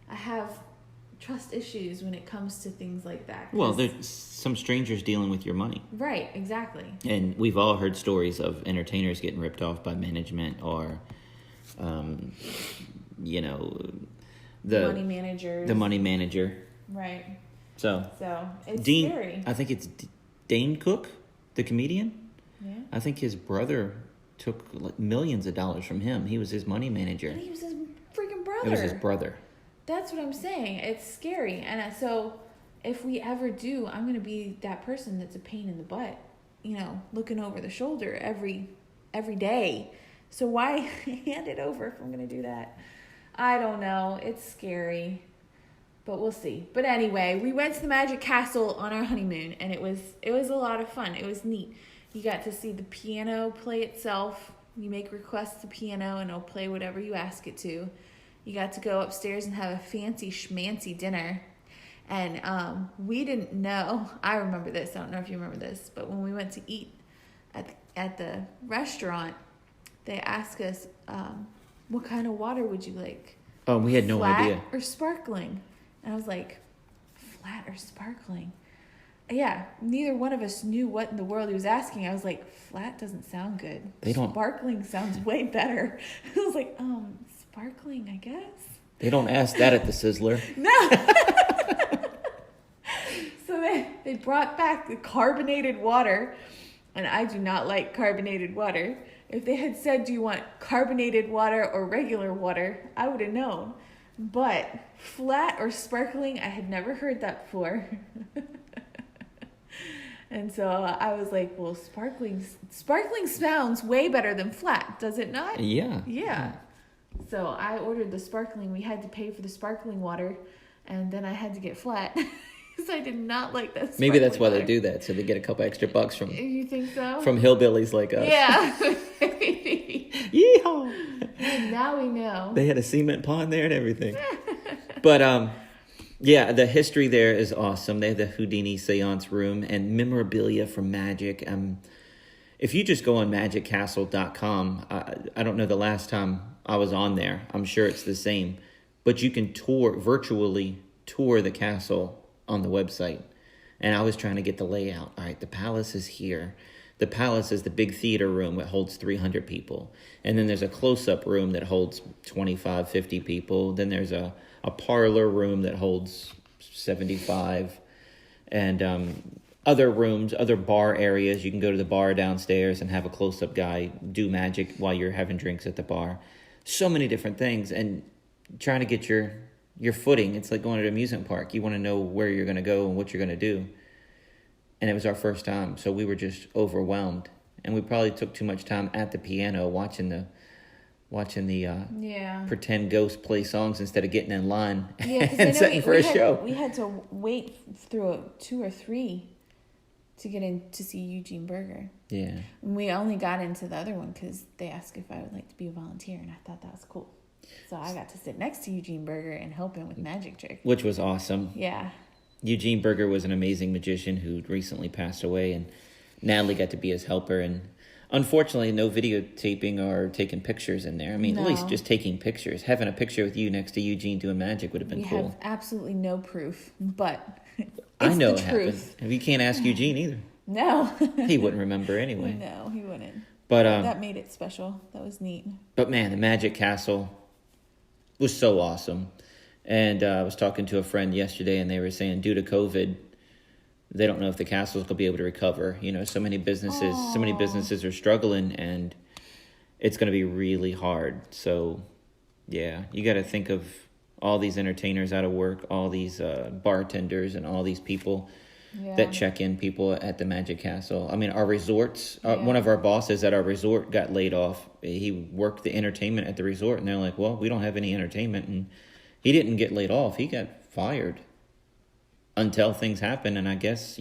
I have trust issues when it comes to things like that. Well, there's some strangers dealing with your money. Right, exactly. And we've all heard stories of entertainers getting ripped off by management or, the money managers. The money manager. Right. So it's Dean, scary. I think it's Dane Cook, the comedian. Yeah. I think his brother took millions of dollars from him. He was his money manager. And he was his freaking brother. brother. It was his brother. That's what I'm saying. It's scary. And so if we ever do, I'm going to be that person that's a pain in the butt, looking over the shoulder every day. So why hand it over if I'm going to do that? I don't know. It's scary. But we'll see. But anyway, we went to the Magic Castle on our honeymoon, and it was a lot of fun. It was neat. You got to see the piano play itself. You make requests to piano, and it'll play whatever you ask it to. You got to go upstairs and have a fancy schmancy dinner. And we didn't know. I remember this. I don't know if you remember this. But when we went to eat at the restaurant, they asked us, what kind of water would you like? Oh, we had no idea. Flat or sparkling? And I was like, flat or sparkling? Yeah, neither one of us knew what in the world he was asking. I was like, flat doesn't sound good. Sparkling sounds way better. I was like, sparkling, I guess. They don't ask that at the Sizzler. No. So they brought back the carbonated water, and I do not like carbonated water. If they had said, do you want carbonated water or regular water, I would have known. But flat or sparkling, I had never heard that before. And so I was like, well, sparkling sounds way better than flat, does it not? Yeah. Yeah. So I ordered the sparkling. We had to pay for the sparkling water, and then I had to get flat because I did not like that. Maybe that's why water. they do that, so they get a couple extra bucks from. You think so? From hillbillies like us. Yeah. Yeehaw! And now we know. They had a cement pond there and everything. But yeah, the history there is awesome. They have the Houdini seance room and memorabilia from Magic. If you just go on magiccastle.com, I don't know the last time I was on there. I'm sure it's the same. But you can virtually tour the castle on the website. And I was trying to get the layout. All right, the palace is here. The palace is the big theater room that holds 300 people. And then there's a close-up room that holds 25, 50 people. Then there's a parlor room that holds 75. And other rooms, other bar areas. You can go to the bar downstairs and have a close-up guy do magic while you're having drinks at the bar. So many different things. And trying to get your footing. It's like going to an amusement park. You want to know where you're going to go and what you're going to do. And it was our first time, so we were just overwhelmed. And we probably took too much time at the piano watching the pretend ghost play songs instead of getting in line and sitting for a show. We had to wait through 2 or 3 to get in to see Eugene Berger. Yeah. And we only got into the other one because they asked if I would like to be a volunteer, and I thought that was cool. So I got to sit next to Eugene Berger and help him with magic tricks. Which was awesome. Yeah. Eugene Berger was an amazing magician who recently passed away, and Natalie got to be his helper. And unfortunately, no videotaping or taking pictures in there. I mean, at least just taking pictures. Having a picture with you next to Eugene doing magic would have been cool. We have absolutely no proof, but I know it happened. We can't ask Eugene either. No. He wouldn't remember anyway. No, he wouldn't. But that made it special. That was neat. But man, the Magic Castle was so awesome. And I was talking to a friend yesterday, and they were saying due to COVID, they don't know if the castles will be able to recover. You know, so many businesses are struggling, and it's going to be really hard. So, yeah, you got to think of all these entertainers out of work, all these bartenders, and all these people that check in people at the Magic Castle. I mean, our resorts, one of our bosses at our resort got laid off. He worked the entertainment at the resort, and they're like, well, we don't have any entertainment, and he didn't get laid off. He got fired until things happen. And I guess,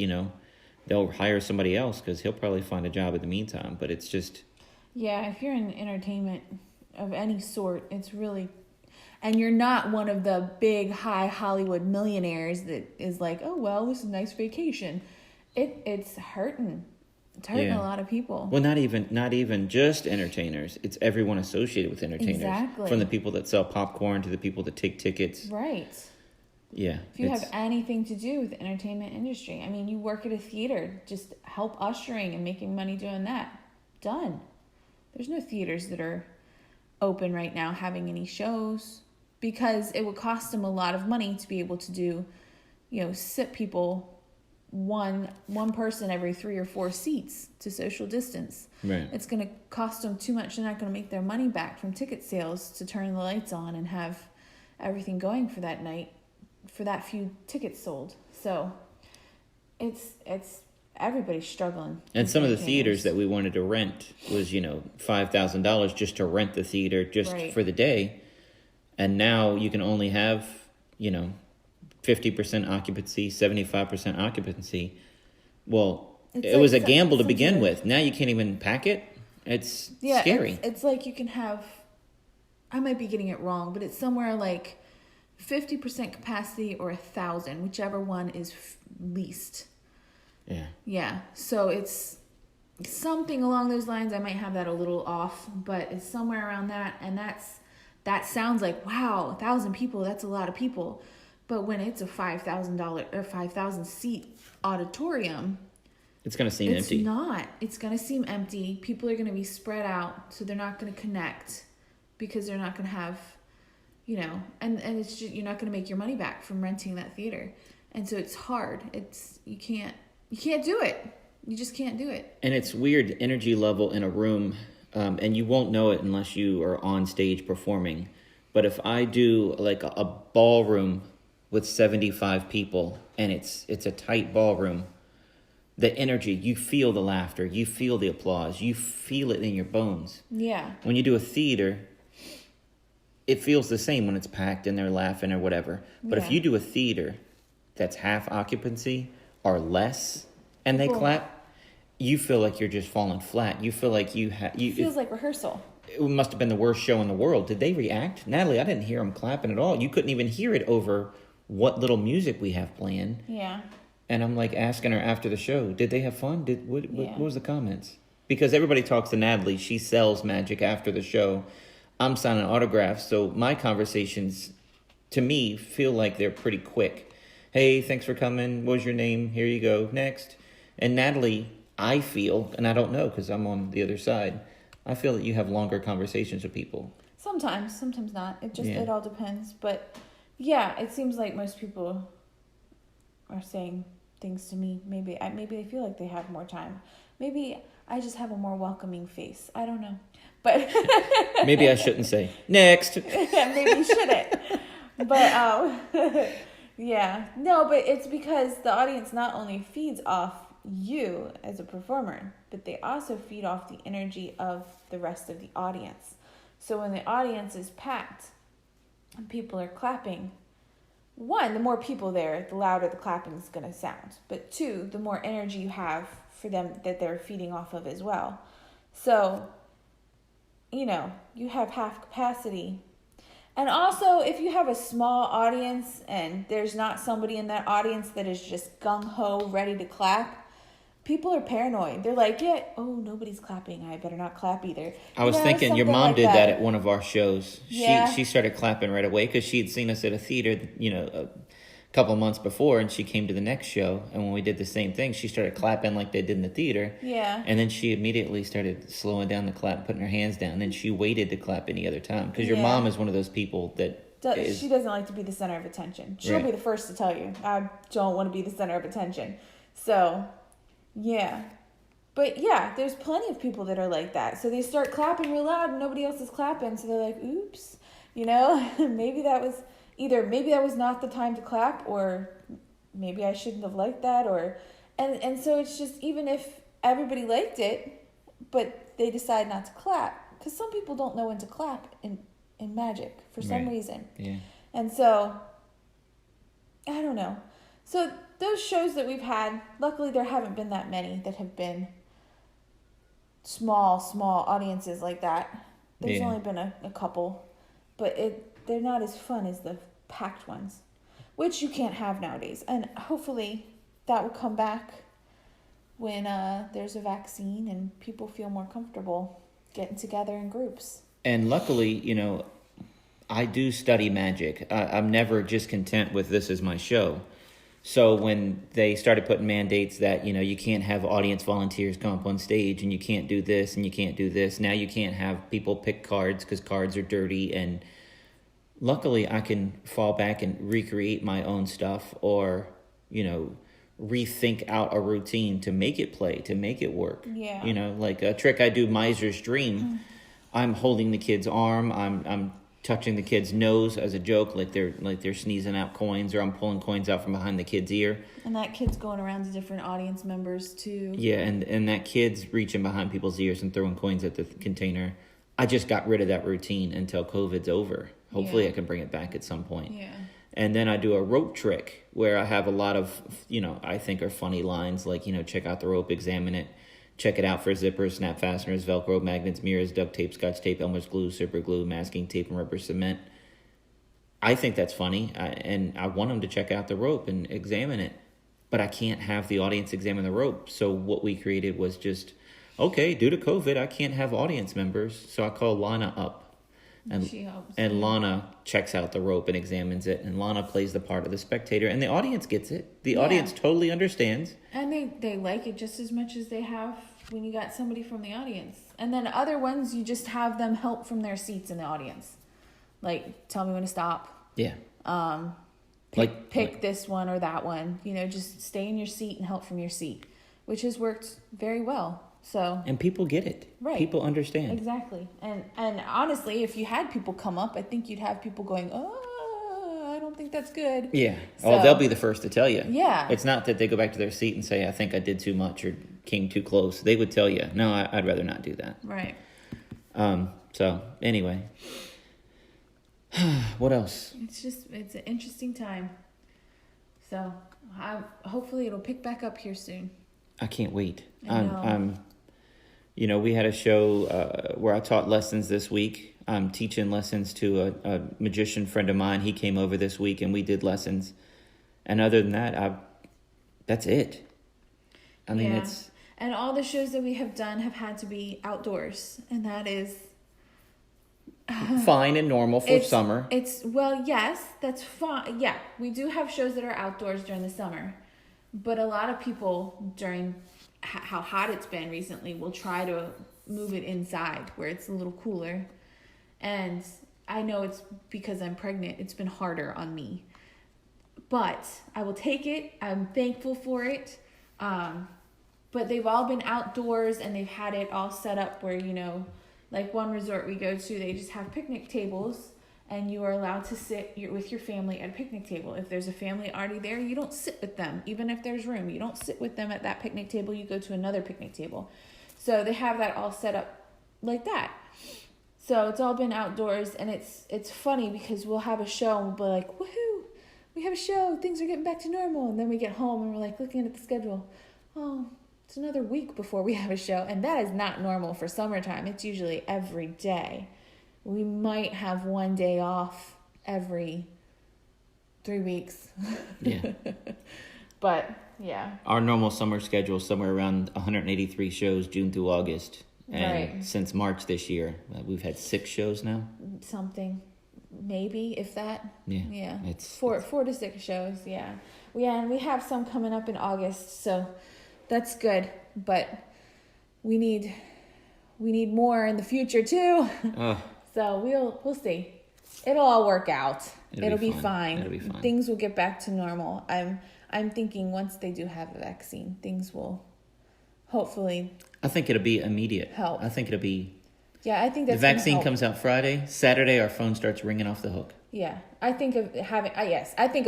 they'll hire somebody else because he'll probably find a job in the meantime. But it's just... Yeah, if you're in entertainment of any sort, it's really... And you're not one of the big, high Hollywood millionaires that is like, oh, well, this is a nice vacation. It's hurting. It's hurting a lot of people. Well, not even just entertainers. It's everyone associated with entertainers. Exactly. From the people that sell popcorn to the people that take tickets. Right. Yeah. If you have anything to do with the entertainment industry, I mean, you work at a theater, just help ushering and making money doing that. Done. There's no theaters that are open right now having any shows because it would cost them a lot of money to be able to do, sit people one person every 3 or 4 seats to social distance. Right. It's going to cost them too much. They're not going to make their money back from ticket sales to turn the lights on and have everything going for that night, for that few tickets sold. So it's everybody's struggling. And some of the theaters that we wanted to rent was, $5,000 just to rent the theater just for the day. And now you can only have, 50% occupancy, 75% occupancy. Well, it was a gamble to begin with. Now you can't even pack it. It's scary. It's like you can have, I might be getting it wrong, but it's somewhere like 50% capacity or 1,000, whichever one is least. Yeah. So it's something along those lines. I might have that a little off, but it's somewhere around that. And that sounds like, wow, 1,000 people, that's a lot of people. But when it's a $5,000 or 5,000 seat auditorium, it's going to seem empty. It's not. It's going to seem empty. People are going to be spread out, so they're not going to connect because they're not going to have, and it's just, you're not going to make your money back from renting that theater. And so it's hard. You can't do it. You just can't do it. And it's weird energy level in a room, and you won't know it unless you are on stage performing. But if I do like a ballroom with 75 people and it's a tight ballroom, the energy, you feel the laughter, you feel the applause, you feel it in your bones. Yeah. When you do a theater, it feels the same when it's packed and they're laughing or whatever. But if you do a theater that's half occupancy or less and they clap, you feel like you're just falling flat. You feel like it feels like rehearsal. It must have been the worst show in the world. Did they react? Natalie, I didn't hear them clapping at all. You couldn't even hear it over what little music we have playing. Yeah. And I'm like asking her after the show, did they have fun? What was the comments? Because everybody talks to Natalie. She sells magic after the show. I'm signing autographs. So my conversations, to me, feel like they're pretty quick. Hey, thanks for coming. What was your name? Here you go. Next. And Natalie, I feel, and I don't know because I'm on the other side, I feel that you have longer conversations with people. Sometimes not. It all depends. But yeah, it seems like most people are saying things to me. Maybe they feel like they have more time. Maybe I just have a more welcoming face. I don't know. But maybe I shouldn't say next. Maybe you shouldn't. But yeah. No, but it's because the audience not only feeds off you as a performer, but they also feed off the energy of the rest of the audience. So when the audience is packed and people are clapping, one, the more people there, the louder the clapping is going to sound. But two, the more energy you have for them that they're feeding off of as well. So, you have half capacity. And also, if you have a small audience and there's not somebody in that audience that is just gung-ho ready to clap, people are paranoid. They're like, nobody's clapping. I better not clap either. I was thinking your mom did that at one of our shows. Yeah. She started clapping right away because she had seen us at a theater, a couple of months before, and she came to the next show. And when we did the same thing, she started clapping like they did in the theater. Yeah. And then she immediately started slowing down the clap, putting her hands down. And then she waited to clap any other time because your mom is one of those people that she doesn't like to be the center of attention. She'll be the first to tell you, I don't want to be the center of attention. So... yeah. But yeah, there's plenty of people that are like that. So they start clapping real loud and nobody else is clapping. So they're like, oops, maybe that was not the time to clap, or maybe I shouldn't have liked that, and so it's just, even if everybody liked it, but they decide not to clap, because some people don't know when to clap in magic for some reason. Yeah. And so, I don't know. So those shows that we've had, luckily there haven't been that many that have been small audiences like that. There's only been a couple, but they're not as fun as the packed ones, which you can't have nowadays. And hopefully that will come back when there's a vaccine and people feel more comfortable getting together in groups. And luckily, I do study magic. I'm never just content with this as my show. So when they started putting mandates that, you can't have audience volunteers come up on stage and you can't do this and you can't do this. Now you can't have people pick cards because cards are dirty. And luckily I can fall back and recreate my own stuff, or, rethink out a routine to make it play, to make it work. Yeah. Like a trick I do, Miser's Dream. I'm holding the kid's arm. I'm touching the kid's nose as a joke, like they're sneezing out coins, or I'm pulling coins out from behind the kid's ear. And that kid's going around to different audience members too. Yeah, and that kid's reaching behind people's ears and throwing coins at the container. I just got rid of that routine until COVID's over. Hopefully I can bring it back at some point. Yeah. And then I do a rope trick where I have a lot of, I think are funny lines like, check out the rope, examine it, check it out for zippers, snap fasteners, Velcro, magnets, mirrors, duct tape, Scotch tape, Elmer's glue, super glue, masking tape, and rubber cement. I think that's funny, and I want them to check out the rope and examine it. But I can't have the audience examine the rope. So what we created was just, okay, due to COVID, I can't have audience members. So I call Lana up. And she helps. And Lana checks out the rope and examines it. And Lana plays the part of the spectator. And the audience gets it. The audience totally understands. And they like it just as much as they have when you got somebody from the audience. And then other ones, you just have them help from their seats in the audience. Like, tell me when to stop. Yeah. Pick this one or that one. Just stay in your seat and help from your seat, which has worked very well. So. And people get it. Right. People understand. Exactly. And honestly, if you had people come up, I think you'd have people going, oh, I don't think that's good. Yeah. So, they'll be the first to tell you. Yeah. It's not that they go back to their seat and say, I think I did too much or came too close. They would tell you, no, I'd rather not do that. Right. So anyway, what else? It's an interesting time. So hopefully it'll pick back up here soon. I can't wait. I know. We had a show where I taught lessons this week. I'm teaching lessons to a magician friend of mine. He came over this week and we did lessons. And other than that, that's it. It's... And all the shows that we have done have had to be outdoors. And that is... fine and normal for summer. Yes, that's fine. Yeah, we do have shows that are outdoors during the summer. But a lot of people, during how hot it's been recently, will try to move it inside where it's a little cooler. And I know it's because I'm pregnant. It's been harder on me. But I will take it. I'm thankful for it. But they've all been outdoors and they've had it all set up where, like one resort we go to, they just have picnic tables. And you are allowed to sit with your family at a picnic table. If there's a family already there, you don't sit with them. Even if there's room, you don't sit with them at that picnic table. You go to another picnic table. So they have that all set up like that. So it's all been outdoors. And it's funny because we'll have a show and we'll be like, woohoo, we have a show. Things are getting back to normal. And then we get home and we're like looking at the schedule. Oh, it's another week before we have a show. And that is not normal for summertime. It's usually every day. We might have one day off every 3 weeks. Yeah. But, yeah. Our normal summer schedule is somewhere around 183 shows, June through August. And since March this year, we've had 6 shows now. Something. Maybe, if that. Yeah. Yeah. It's 4 to 6 shows, yeah. And we have some coming up in August, so that's good. But we need more in the future, too. Oh. So we'll see. It'll all work out. It'll be fine. It'll be fine. Things will get back to normal. I'm thinking once they do have a vaccine, things will hopefully. I think it'll be immediate. Help. I think it'll be. Yeah, I think that's. The vaccine comes out Friday. Saturday, our phone starts ringing off the hook. Yeah, I think of having. Yes, I think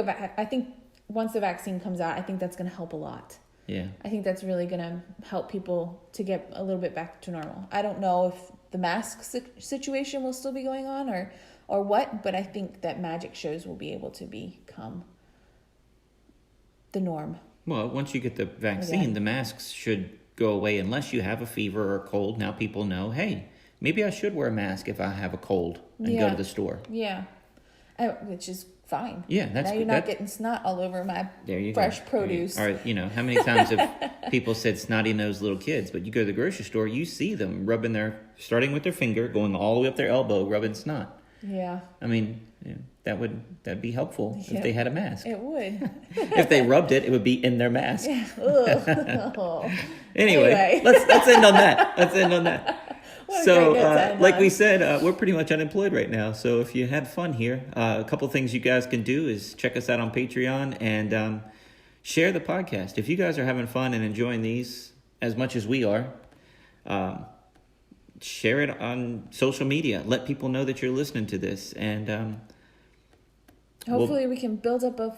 once the vaccine comes out, I think that's going to help a lot. Yeah. I think that's really going to help people to get a little bit back to normal. I don't know if the mask situation will still be going on or what, but I think that magic shows will be able to become the norm. Well, once you get the vaccine, the masks should go away unless you have a fever or a cold. Now people know, hey, maybe I should wear a mask if I have a cold and go to the store. Yeah, which is fine. Yeah, that's now you're not getting snot all over my fresh produce. Or, how many times have people said snotty-nosed little kids, but you go to the grocery store, you see them starting with their finger, going all the way up their elbow, rubbing snot. Yeah. I mean, that'd be helpful if they had a mask. It would. If they rubbed it, it would be in their mask. Yeah. Anyway, let's end on that. Let's end on that. So, like we said, we're pretty much unemployed right now. So if you had fun here, a couple things you guys can do is check us out on Patreon and share the podcast. If you guys are having fun and enjoying these as much as we are, share it on social media. Let people know that you're listening to this. And hopefully we can build up a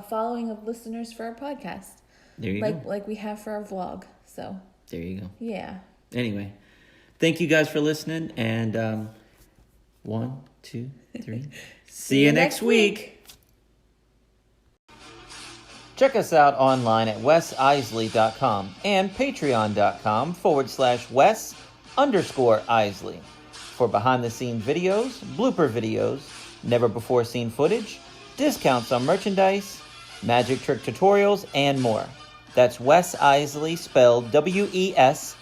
following of listeners for our podcast. There you go. Like we have for our vlog. So there you go. Yeah. Anyway, thank you guys for listening. And 1, 2, 3. See you next week. Check us out online at wesisley.com and patreon.com/Wes_Isley for behind-the-scenes videos, blooper videos, never-before-seen footage, discounts on merchandise, magic trick tutorials, and more. That's Wes Iseli, spelled Wesiseli.